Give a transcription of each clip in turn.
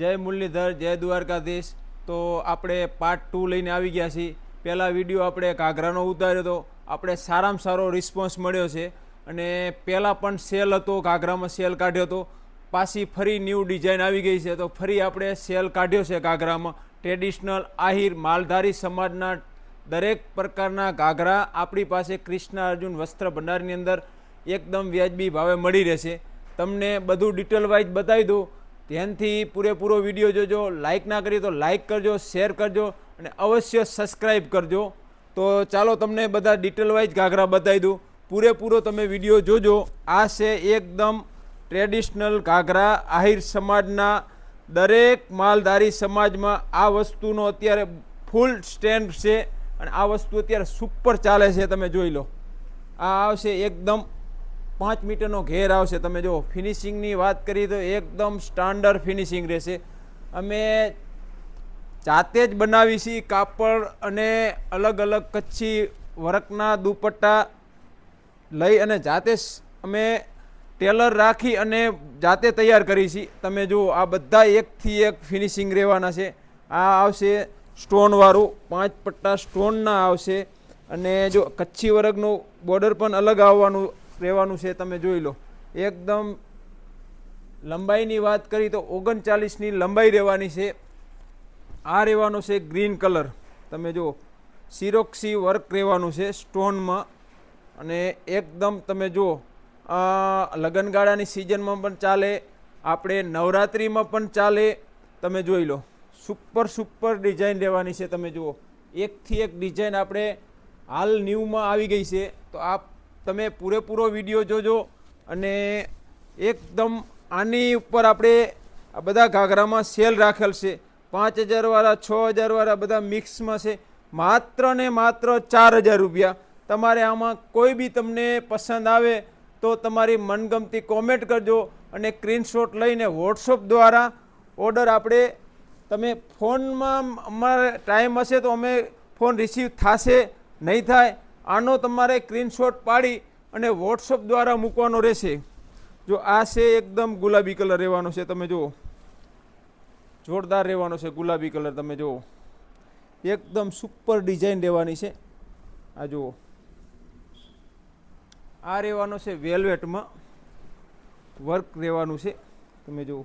જય મુરલીધર, જય દ્વારકાધીશ। તો આપણે પાર્ટ 2 લઈને આવી ગયા છીએ। પહેલા વિડીયો આપણે ઘાઘરાનો ઉતાર્યો હતો, આપણે સારામાં સારો રિસ્પોન્સ મળ્યો છે અને પહેલાં પણ સેલ હતો, ઘાઘરામાં સેલ કાઢ્યો હતો, પાછી ફરી ન્યૂ ડિઝાઇન આવી ગઈ છે તો ફરી આપણે સેલ કાઢ્યો છે ઘાઘરામાં। ટ્રેડિશનલ આહિર માલધારી સમાજના દરેક પ્રકારના ઘાઘરા આપણી પાસે કૃષ્ણ અર્જુન વસ્ત્ર ભંડારની અંદર એકદમ વ્યાજબી ભાવે મળી રહેશે। તમને બધું ડિટેલ વાઇઝ બતાવી દઉં, ધ્યાનથી પૂરેપૂરો વિડીયો જોજો। લાઇક ના કરી તો લાઇક કરજો, શેર કરજો અને અવશ્ય સબસ્ક્રાઈબ કરજો। તો ચાલો તમને બધા ડિટેલ વાઇઝ ઘાઘરા બતાવી દઉં, પૂરેપૂરો તમે વિડીયો જોજો। આ છે એકદમ ટ્રેડિશનલ ઘાઘરા, આહિર સમાજના દરેક માલધારી સમાજમાં આ વસ્તુનો અત્યારે ફૂલ સ્ટેન્ડ છે અને આ વસ્તુ અત્યારે સુપર ચાલે છે। તમે જોઈ લો, આ આવશે એકદમ 5 મીટરનો ઘેર આવશે। તમે જો ફિનિશિંગની વાત કરીએ તો એકદમ સ્ટાન્ડર્ડ ફિનિશિંગ રહેશે। અમે જાતે જ બનાવી છીએ કાપડ અને અલગ અલગ કચ્છી વર્કના દુપટ્ટા લઈ અને જાતે જ અમે ટેલર રાખી અને જાતે તૈયાર કરી છીએ। તમે જુઓ, આ બધા એકથી એક ફિનિશિંગ રહેવાના છે। આ આવશે સ્ટોનવાળું, 5 પટ્ટા સ્ટોનના આવશે અને જો કચ્છી વર્કનું બોર્ડર પણ અલગ આવવાનું રહેવાનું છે। તમે જોઈ લો, એકદમ લંબાઈની વાત કરી તો 39ની લંબાઈ રહેવાની છે। આ રહેવાનું છે ગ્રીન કલર, તમે જુઓ સિરોક્સી વર્ક રહેવાનું છે સ્ટોનમાં અને એકદમ તમે જુઓ લગ્નગાળાની સિઝનમાં પણ ચાલે, આપણે નવરાત્રિમાં પણ ચાલે। તમે જોઈ લો, સુપર ડિઝાઇન રહેવાની છે। તમે જુઓ, એકથી એક ડિઝાઇન આપણે હાલ ન્યૂમાં આવી ગઈ છે તો આપ તમે પૂરેપૂરો વિડીયો જોજો અને એકદમ આની ઉપર આપણે આ બધા ઘાઘરામાં સેલ રાખેલ છે। 5000 વાળા, 6000 વાળા બધા મિક્સમાં છે। માત્ર ને માત્ર 4000 રૂપિયા। તમારે આમાં કોઈ બી તમને પસંદ આવે તો તમારી મનગમતી કોમેન્ટ કરજો અને સ્ક્રીનશોટ લઈને વોટ્સઅપ દ્વારા ઓર્ડર આપણે તમે ફોનમાં અમારે ટાઈમ હશે તો અમે ફોન રિસીવ થશે, નહીં થાય આનો તમારે સ્ક્રીનશોટ પાડી અને વોટ્સઅપ દ્વારા મૂકવાનો રહેશે। જો આ છે એકદમ ગુલાબી કલર રહેવાનો છે। તમે જુઓ, જોરદાર રહેવાનો છે ગુલાબી કલર। તમે જુઓ, એકદમ સુપર ડિઝાઇન રહેવાની છે। આ જુઓ, આ રહેવાનો છે વેલ્વેટમાં વર્ક રહેવાનું છે। તમે જુઓ,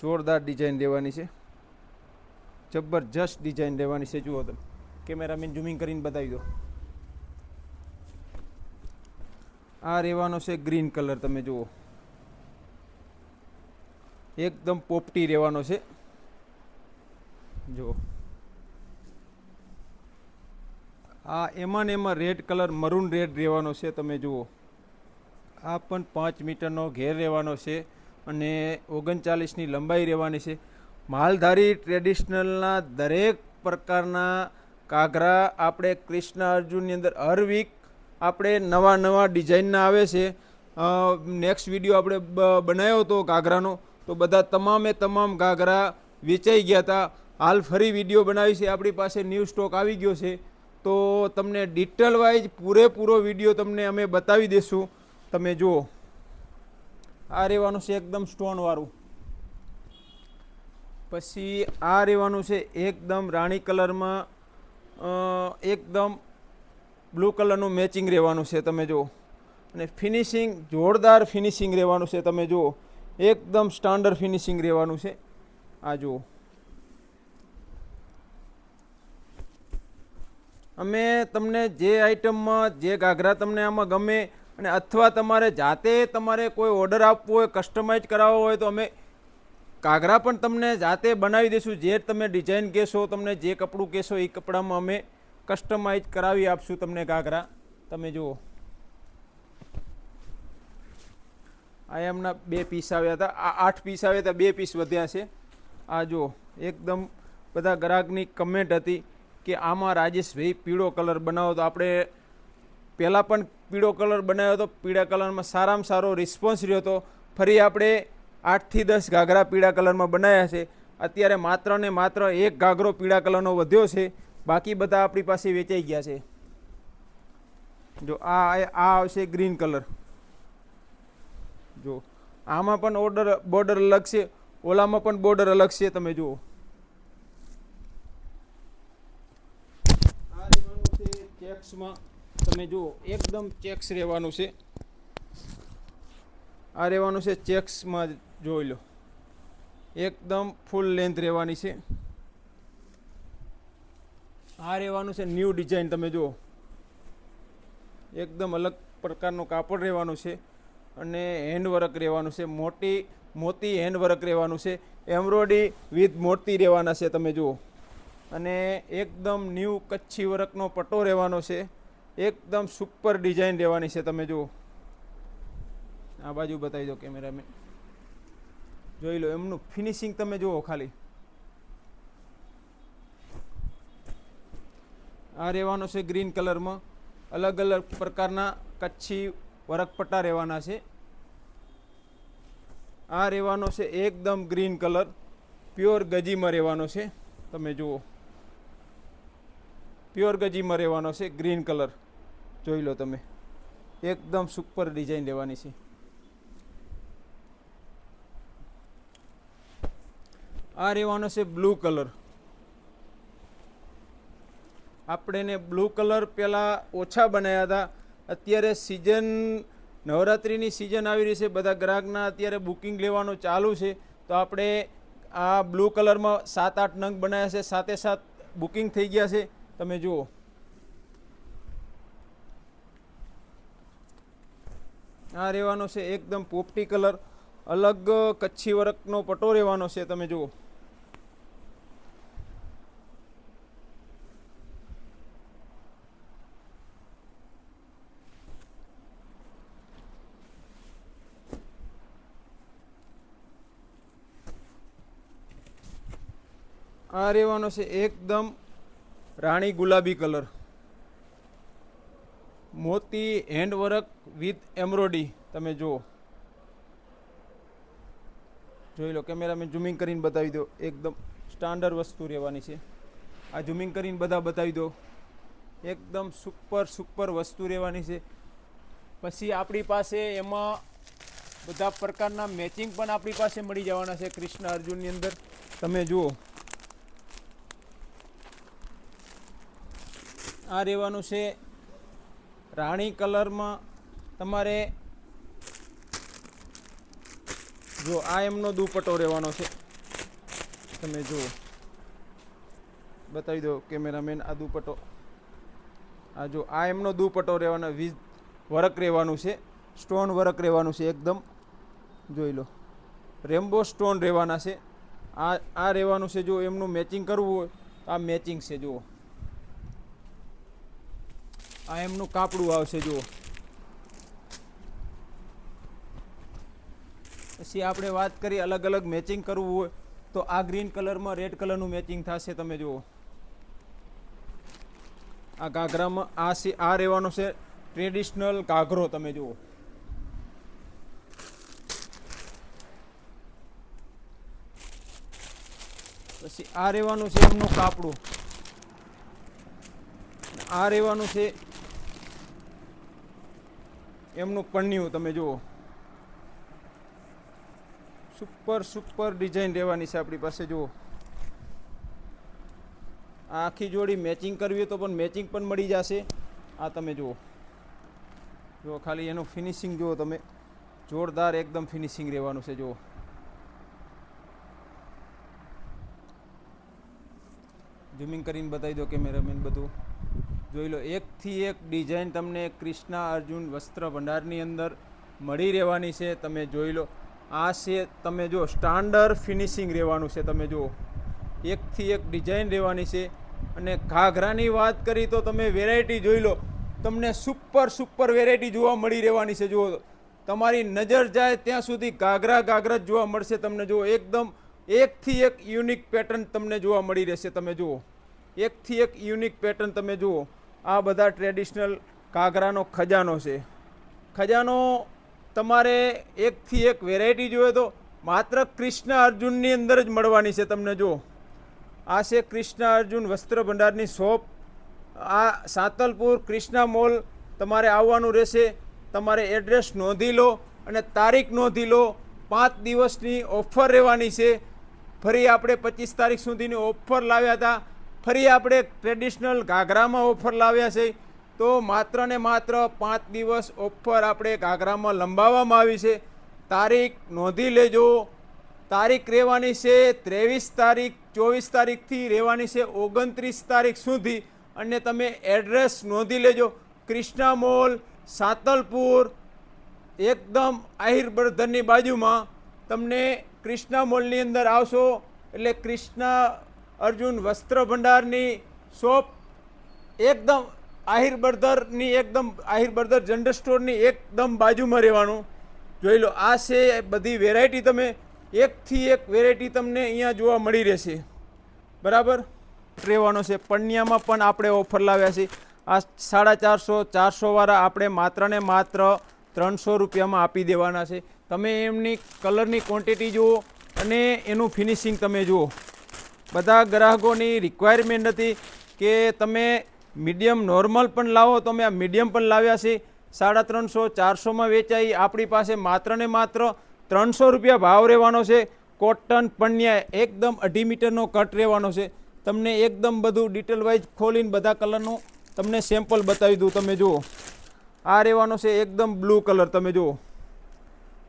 જોરદાર ડિઝાઇન રહેવાની છે, જબરજસ્ત ડિઝાઇન રહેવાની છે। જુઓ, તમે કેમેરામેન ઝૂમિંગ કરીને બતાવી દો। આ રહેવાનો છે ગ્રીન કલર। તમે જુઓ, એકદમ પોપટી રહેવાનો છે। જુઓ, આ એમાં ને એમાં રેડ કલર, મરૂન રેડ રહેવાનો છે। તમે જુઓ, આ પણ 5 મીટરનો ઘેર રહેવાનો છે અને 39ની લંબાઈ રહેવાની છે। માલધારી ટ્રેડિશનલના દરેક પ્રકારના ઘાઘરા આપણે કૃષ્ણ અર્જુનની અંદર હર વીક આપણે નવા ડિઝાઇનના આવે છે। નેક્સ્ટ વિડીયો આપણે બનાવ્યો હતો ઘાઘરાનો તો બધા તમામ ઘાઘરા વેચાઈ ગયા હતા। હાલ ફરી વિડીયો બનાવી છે, આપણી પાસે ન્યૂ સ્ટોક આવી ગયો છે તો તમને ડિટેલ વાઇઝ પૂરેપૂરો વિડીયો તમને અમે બતાવી દઈશું। તમે જુઓ, આ રહેવાનું છે એકદમ સ્ટોનવાળું। પછી આ રહેવાનું છે એકદમ રાણી કલરમાં, એકદમ બ્લુ કલરનું મેચિંગ રહેવાનું છે। તમે જુઓ, અને ફિનિશિંગ જોરદાર ફિનિશિંગ રહેવાનું છે। તમે જુઓ, એકદમ સ્ટાન્ડર્ડ ફિનિશિંગ રહેવાનું છે। આ જુઓ, અમે તમને જે આઈટમમાં જે ઘાઘરા તમને આમાં ગમે અને અથવા તમારે જાતે તમારે કોઈ ઓર્ડર આપવો હોય, કસ્ટમાઇઝ કરાવવો હોય તો અમે ઘાઘરા પણ તમને જાતે બનાવી દઈશું। જે તમે ડિઝાઇન કહેશો, તમને જે કપડું કહેશો એ કપડામાં અમે કસ્ટમાઇઝ કરાવી આપશું તમને ઘાઘરા। તમે જુઓ, આ એમના 2 પીસ આવ્યા હતા, આ 8 પીસ આવ્યા હતા, 2 પીસ વધ્યા છે। આ જુઓ, એકદમ બધા ગ્રાહકની કમેન્ટ હતી કે આમાં રાજેશભાઈ પીળો કલર બનાવો તો આપણે પહેલાં પણ પીળો કલર બનાવ્યો હતો, પીળા કલરમાં સારામાં સારો રિસ્પોન્સ રહ્યો હતો। ફરી આપણે 8 થી 10 ઘાઘરા પીળા કલરમાં બનાવ્યા છે। અત્યારે માત્ર ને માત્ર એક ઘાઘરો પીળા કલરનો વધ્યો છે, બાકી બધા આપણી પાસે વેચાઈ ગયા છે। જો આ આવશે ગ્રીન કલર। જો આમાં પણ બોર્ડર અલગ છે, ઓલામાં પણ બોર્ડર અલગ છે. તમે જુઓ આ રહેવાનું છે ચેક્સમાં. તમે જુઓ એકદમ ચેક્સ રહેવાનું છે. આ રહેવાનું છે ચેક્સમાં. જોઈ લો એકદમ ફૂલ લેન્થ રહેવાની છે. આ રહેવાનું છે ન્યૂ ડિઝાઇન. તમે જુઓ એકદમ અલગ પ્રકારનું કાપડ રહેવાનું છે અને હેન્ડવર્ક રહેવાનું છે. મોતી હેન્ડવર્ક રહેવાનું છે. એમ્બ્રોઇડરી વિથ મોતી રહેવાના છે. તમે જુઓ અને એકદમ ન્યૂ કચ્છી વર્કનો પટ્ટો રહેવાનો છે. એકદમ સુપર ડિઝાઇન રહેવાની છે. તમે જુઓ આ બાજુ બતાવી દો કેમેરામેન. જોઈ લો એમનું ફિનિશિંગ તમે જુઓ ખાલી. આ રહેવાનો છે ગ્રીન કલરમાં. અલગ અલગ પ્રકારના કચ્છી વરકપટ્ટા રહેવાના છે. આ રહેવાનો છે એકદમ ગ્રીન કલર, પ્યોર ગજીમાં રહેવાનો છે. તમે જુઓ પ્યોર ગજીમાં રહેવાનો છે ગ્રીન કલર. જોઈ લો તમે એકદમ સુપર ડિઝાઇન રહેવાની છે. આ રહેવાનો છે બ્લુ કલર. આપણે બ્લુ કલર પહેલાં ઓછા બનાવ્યા હતા. અત્યારે સિઝન નવરાત્રિની સિઝન આવી રહી છે, બધા ગ્રાહકના અત્યારે બુકિંગ લેવાનું ચાલુ છે. તો આપણે આ બ્લુ કલરમાં 7-8 નંગ બનાવ્યા છે. સાથે સાથ બુકિંગ થઈ ગયા છે. તમે જુઓ આ રહેવાનો છે એકદમ પોપટી કલર, અલગ કચ્છી વર્કનો પટ્ટો રહેવાનો છે. તમે જુઓ આ રહેવાનો છે એકદમ રાણી ગુલાબી કલર, મોતી હેન્ડવર્ક વિથ એમ્બ્રોઇડરી. તમે જુઓ જોઈ લો કેમેરામેન ઝૂમિંગ કરીને બતાવી દો. એકદમ સ્ટાન્ડર્ડ વસ્તુ રહેવાની છે. આ ઝૂમિંગ કરીને બધા બતાવી દો. એકદમ સુપર વસ્તુ રહેવાની છે. પછી આપણી પાસે એમાં બધા પ્રકારના મેચિંગ પણ આપણી પાસે મળી જવાના છે કૃષ્ણ અર્જુનની અંદર. તમે જુઓ આ રહેવાનું છે રાણી કલરમાં. તમારે જો આ એમનો દુપટ્ટો રહેવાનો છે. તમે જુઓ બતાવી દો કેમેરામેન આ દુપટ્ટો. આ જો આ એમનો દુપટ્ટો રહેવાનો, વિથ વર્ક રહેવાનું છે, સ્ટોન વર્ક રહેવાનું છે એકદમ. જોઈ લો રેમ્બો સ્ટોન રહેવાના છે. આ રહેવાનું છે. જો એમનું મેચિંગ કરવું હોય તો આ મેચિંગ છે. જુઓ આ એમનું કાપડું આવશે. જુઓ પછી આપણે વાત કરીએ અલગ અલગ મેચિંગ કરવું હોય તો આ ગ્રીન કલરમાં રેડ કલરનું મેચિંગ થશે. તમે જુઓ આ ઘાઘરામાં આ રહેવાનો છે ટ્રેડિશનલ ઘાઘરો. તમે જુઓ પછી આ રહેવાનું છે એમનું કાપડું. આ રહેવાનું છે એમનું પન્નિયું. તમે જુઓ સુપર ડિઝાઇન રહેવાની છે આપણી પાસે. જુઓ આ આખી જોડી મેચિંગ કરવી હોય તો પણ મેચિંગ પણ મળી જશે. આ તમે જુઓ ખાલી એનું ફિનિશિંગ જુઓ તમે, જોરદાર એકદમ ફિનિશિંગ રહેવાનું છે. જુઓ ઝૂમિંગ કરીને બતાવી દો કેમેરામેન બધું. જોઈ લો એકથી એક ડિઝાઇન તમને કૃષ્ણ અર્જુન વસ્ત્ર ભંડારની અંદર મળી રહેવાની છે. તમે જોઈ લો આ છે. તમે જો સ્ટાન્ડર્ડ ફિનિશિંગ રહેવાનું છે. તમે જુઓ એકથી એક ડિઝાઇન રહેવાની છે. અને ઘાઘરાની વાત કરી તો તમે વેરાયટી જોઈ લો. તમને સુપર વેરાયટી જોવા મળી રહેવાની છે. જુઓ તમારી નજર જાય ત્યાં સુધી ઘાઘરા જ જોવા મળશે તમને. જુઓ એકદમ એકથી એક યુનિક પેટર્ન તમને જોવા મળી રહેશે. તમે જુઓ એકથી એક યુનિક પેટર્ન. તમે જુઓ આ બધા ટ્રેડિશનલ ઘાઘરાનો ખજાનો છે. ખજાનો તમારે એકથી એક વેરાયટી જોઈએ તો માત્ર કૃષ્ણ અર્જુનની અંદર જ મળવાની છે તમને. જુઓ આ છે કૃષ્ણ અર્જુન વસ્ત્ર ભંડારની શોપ. આ સાતલપુર કૃષ્ણા મોલ તમારે આવવાનું રહેશે. તમારે એડ્રેસ નોંધી લો અને તારીખ નોંધી લો. 5 દિવસની ઓફર રહેવાની છે. ફરી આપણે 25 તારીખ સુધીની ઓફર લાવ્યા હતા. ફરી આપણે ટ્રેડિશનલ ઘાઘરામાં ઓફર લાવ્યા છે. તો માત્ર ને માત્ર 5 દિવસ ઓફર આપણે ઘાઘરામાં લંબાવવામાં આવી છે. તારીખ નોંધી લેજો. તારીખ રહેવાની છે 23 તારીખ, 24 તારીખથી રહેવાની છે 29 તારીખ સુધી. અને તમે એડ્રેસ નોંધી લેજો. કૃષ્ણા મોલ, સાતલપુર, એકદમ આહિર બર્ધનની બાજુમાં. તમને કૃષ્ણા મોલની અંદર આવશો એટલે કૃષ્ણા અર્જુન વસ્ત્ર ભંડારની શોપ એકદમ આહિર બર્ધર જનરલ સ્ટોરની એકદમ બાજુમાં રહેવાનું. જોઈ લો, આ છે બધી વેરાયટી. તમે એકથી એક વેરાયટી તમને અહીંયા જોવા મળી રહેશે. બરાબર રહેવાનો છે. પણ્યામાં પણ આપણે ઓફર લાવ્યા છે. આ 450, 400 વાળા આપણે માત્ર ને માત્ર 300 રૂપિયામાં આપી દેવાના છે. તમે એમની કલરની ક્વોન્ટિટી જુઓ અને એનું ફિનિશિંગ તમે જુઓ. બધા ગ્રાહકોની રિક્વાયરમેન્ટ હતી કે તમે મીડિયમ નોર્મલ પણ લાવો, તો અમે આ મીડિયમ પણ લાવ્યા છે. 350, 400માં વેચાઈ. આપણી પાસે માત્ર ને માત્ર 300 રૂપિયા ભાવ રહેવાનો છે. કોટન પણ્યા એકદમ 2.5 મીટરનો કટ રહેવાનો છે. તમને એકદમ બધું ડિટેલ વાઇઝ ખોલીને બધા કલરનું તમને સેમ્પલ બતાવી દઉં. તમે જુઓ, આ રહેવાનો છે એકદમ બ્લુ કલર. તમે જુઓ,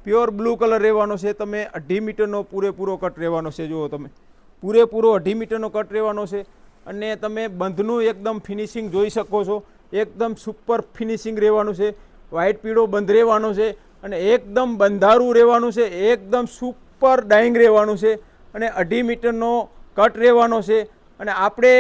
પ્યોર બ્લુ કલર રહેવાનો છે. તમે 2.5 મીટરનો પૂરેપૂરો કટ રહેવાનો છે. જુઓ, તમે પૂરેપૂરો 2.5 મીટરનો કટ રહેવાનો છે. અને તમે બંધનું એકદમ ફિનિશિંગ જોઈ શકો છો. એકદમ સુપર ફિનિશિંગ રહેવાનું છે. વ્હાઇટ પીળો બંધ રહેવાનો છે અને એકદમ બંધારું રહેવાનું છે. એકદમ સુપર ડાઇંગ રહેવાનું છે અને 2.5 મીટરનો કટ રહેવાનો છે. અને આપણે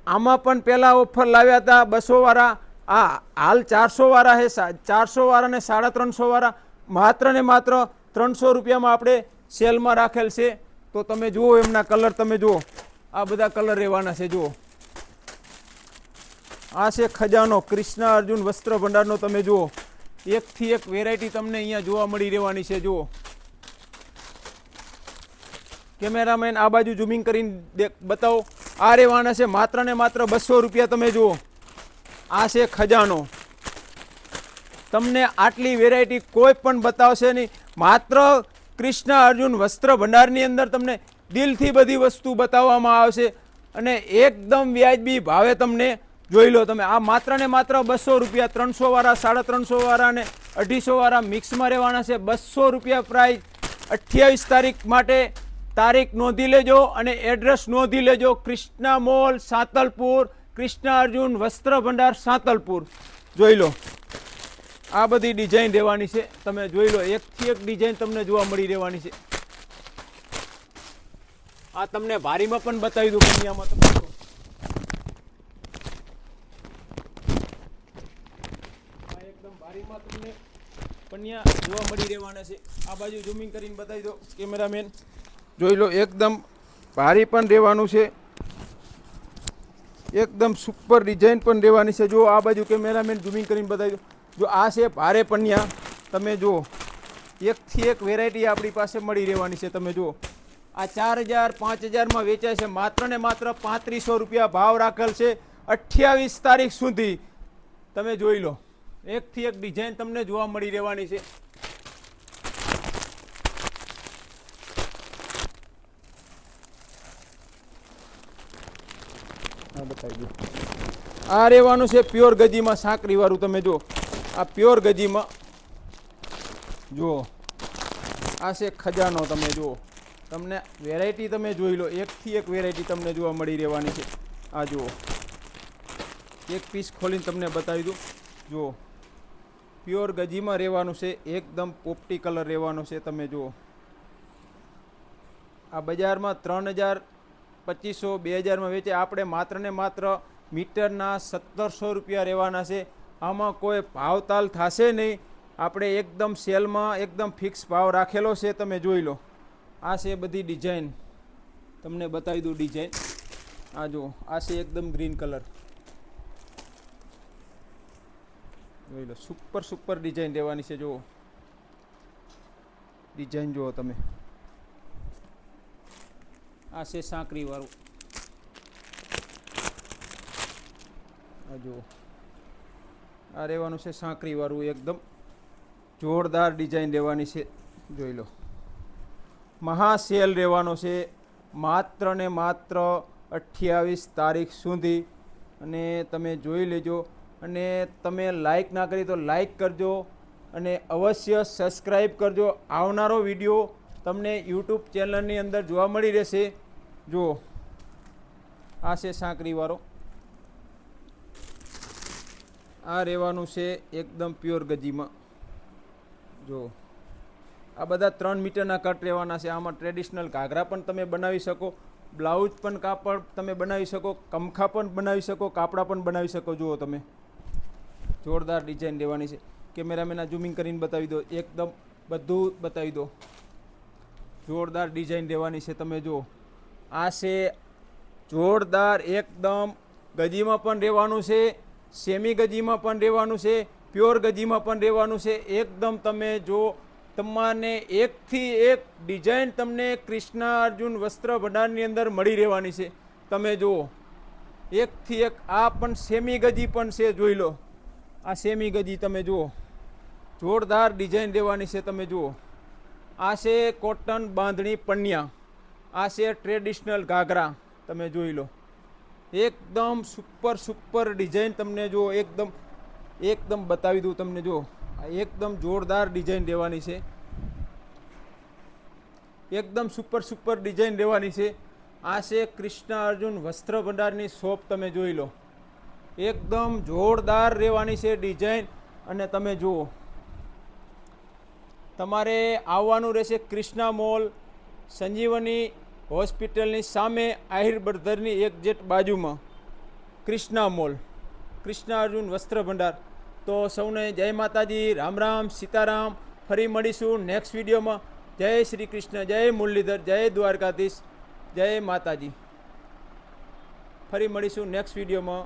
આમાં પણ પહેલાં ઓફર લાવ્યા હતા 200 વાળા. આ હાલ 400 વાળા છે. 400 વાળા ને 350 વાળા માત્ર ને માત્ર 300 રૂપિયામાં આપણે સેલમાં રાખેલ છે. તો તમે જુઓ, એમના કલર તમે જુઓ, આ બધા કલર રહેવાના છે. જુઓ, આ છે ખજાનો કૃષ્ણા અર્જુન વસ્ત્ર ભંડારનો. તમે જુઓ, એકથી એક વેરાયટી તમને અહીંયા જોવા મળી રહેવાની છે. જુઓ, કેમેરામેન આ બાજુ ઝૂમિંગ કરીને બતાવો. આ રહેવાના છે માત્ર ને માત્ર 200 રૂપિયા. તમે જુઓ, આ છે ખજાનો. તમને આટલી વેરાયટી કોઈ પણ બતાવશે નહીં. માત્ર કૃષ્ણા અર્જુન વસ્ત્ર ભંડારની અંદર તમને દિલથી બધી વસ્તુ બતાવવામાં આવશે અને એકદમ વ્યાજબી ભાવે તમને. જોઈ લો તમે, આ માત્ર ને માત્ર 200 રૂપિયા. 300 વાળા, 350 વાળા અને 250 વાળા મિક્સમાં રહેવાના છે. 200 રૂપિયા પ્રાઇસ. 28 તારીખ માટે તારીખ નોંધી લેજો અને એડ્રેસ નોંધી લેજો. કૃષ્ણા મોલ, સાતલપુર, કૃષ્ણા અર્જુન વસ્ત્ર ભંડાર, સાતલપુર. જોઈ લો, આ બધી ડિઝાઇન રહેવાની છે. તમે જોઈ લો, એકથી એક ડિઝાઇન તમને જોવા મળી રહેવાની છે. આ તમને ભારીમાં પણ બતાવી દઉં. પણિયામાં તમે જુઓ, આ એકદમ ભારીમાં તમને પણિયા જોવા મળી રહેવાના છે. આ બાજુ ઝૂમિંગ કરીને બતાવી દો કેમેરામેન. જોઈ લો, એકદમ ભારી પણ રહેવાનું છે. એકદમ સુપર ડિઝાઇન પણ રહેવાની છે. જો આ બાજુ કેમેરામેન ઝૂમિંગ કરીને બતાવી દો. જો આ છે ભારે પણિયા. તમે જુઓ, એકથી એક વેરાયટી આપણી પાસે મળી રહેવાની છે. તમે જુઓ, આ 4000, 5000માં વેચાય છે. માત્ર ને માત્ર 3500 રૂપિયા ભાવ રાખેલ છે 28 તારીખ સુધી. તમે જોઈ લો, એકથી એક ડિઝાઇન તમને જોવા મળી રહેવાની છે. બતાવી દો, આ રહેવાનું છે પ્યોર ગજીમાં સાંકરી વાળું. તમે જુઓ, આ પ્યોર ગજીમાં જુઓ, આ છે ખજાનો. તમે જુઓ, તમને વેરાયટી તમે જોઈ લો, એકથી એક વેરાયટી તમને જોવા મળી રહેવાની છે. આ જુઓ, એક પીસ ખોલીને તમને બતાવી દઉં. જુઓ, પ્યોર ગજીમાં રહેવાનું છે. એકદમ પોપટી કલર રહેવાનો છે. તમે જુઓ, આ બજારમાં 3000, 2500, 2000માં વેચે. આપણે માત્ર ને માત્ર મીટરના 1700 રૂપિયા રહેવાના છે. આમાં કોઈ ભાવતાલ થશે નહીં. આપણે એકદમ સેલમાં એકદમ ફિક્સ ભાવ રાખેલો છે. તમે જોઈ લો, આ છે બધી ડિઝાઇન. તમને બતાવી દઉં ડિઝાઇન. આ જુઓ, આ છે એકદમ ગ્રીન કલર. જોઈ લો, સુપર ડિઝાઇન રહેવાની છે. જુઓ, ડિઝાઇન જુઓ તમે. આ છે સાંકરી વાળું. આ જુઓ, આ રહેવાનું છે સાંકરી વાળું. એકદમ જોરદાર ડિઝાઇન રહેવાની છે. જોઈ લો. મહાસેલ રહેવાનો છે માત્ર ને માત્ર 28 તારીખ સુધી, અને તમે જોઈ લેજો. અને તમે લાઈક ના કરી તો લાઈક કરજો અને અવશ્ય સબસ્ક્રાઈબ કરજો. આવનારો વિડીયો તમને યુટ્યુબ ચેનલની અંદર જોવા મળી રહેશે. જુઓ, આ છે સાંકરીવાળો, આ રહેવાનું છે એકદમ પ્યોર ગજીમાં. જો આ બધા 3 મીટરના કટ રહેવાના છે. આમાં ટ્રેડિશનલ ઘાઘરા પણ તમે બનાવી શકો, બ્લાઉઝ પણ કાપડ તમે બનાવી શકો, કમખા પણ બનાવી શકો, કાપડા પણ બનાવી શકો. જુઓ તમે, જોરદાર ડિઝાઇન રહેવાની છે. કેમેરામેન ઝૂમિંગ કરીને બતાવી દો, એકદમ બધું બતાવી દો. જોરદાર ડિઝાઇન રહેવાની છે. તમે જુઓ, આ છે જોરદાર એકદમ. ગજીમાં પણ રહેવાનું છે, સેમી ગજીમાં પણ રહેવાનું છે, પ્યોર ગજીમાં પણ રહેવાનું છે. એકદમ તમે જો, તમને એકથી એક ડિઝાઇન તમને કૃષ્ણ અર્જુન વસ્ત્ર ભંડારની અંદર મળી રહેવાની છે. તમે જુઓ, એકથી એક. આ પણ સેમી ગજી પણ છે, જોઈ લો. આ સેમી ગજી તમે જુઓ, જોરદાર ડિઝાઇન રહેવાની છે. તમે જુઓ, આ છે કોટન બાંધણી પન્યા, આ છે ટ્રેડિશનલ ઘાઘરા. તમે જોઈ લો, એકદમ સુપર ડિઝાઇન. તમને જો એકદમ બતાવી દઉં તમને. જો આ એકદમ જોરદાર ડિઝાઇન રહેવાની છે, એકદમ સુપર ડિઝાઇન રહેવાની છે. આ છે કૃષ્ણ અર્જુન વસ્ત્ર ભંડારની શોપ. તમે જોઈ લો, એકદમ જોરદાર રહેવાની છે ડિઝાઇન. અને તમે જુઓ, તમારે આવવાનું રહેશે કૃષ્ણા મોલ, સંજીવની હોસ્પિટલની સામે, આહિર બર્ધરની એક્ઝેક્ટ બાજુમાં કૃષ્ણા મોલ, કૃષ્ણ અર્જુન વસ્ત્ર ભંડાર. તો સૌને જય માતાજી, રામ રામ, સીતારામ. ફરી મળીશું નેક્સ્ટ વિડીયોમાં. જય શ્રી કૃષ્ણ, જય મુરલીધર, જય દ્વારકાધીશ, જય માતાજી. ફરી મળીશું નેક્સ્ટ વિડીયોમાં.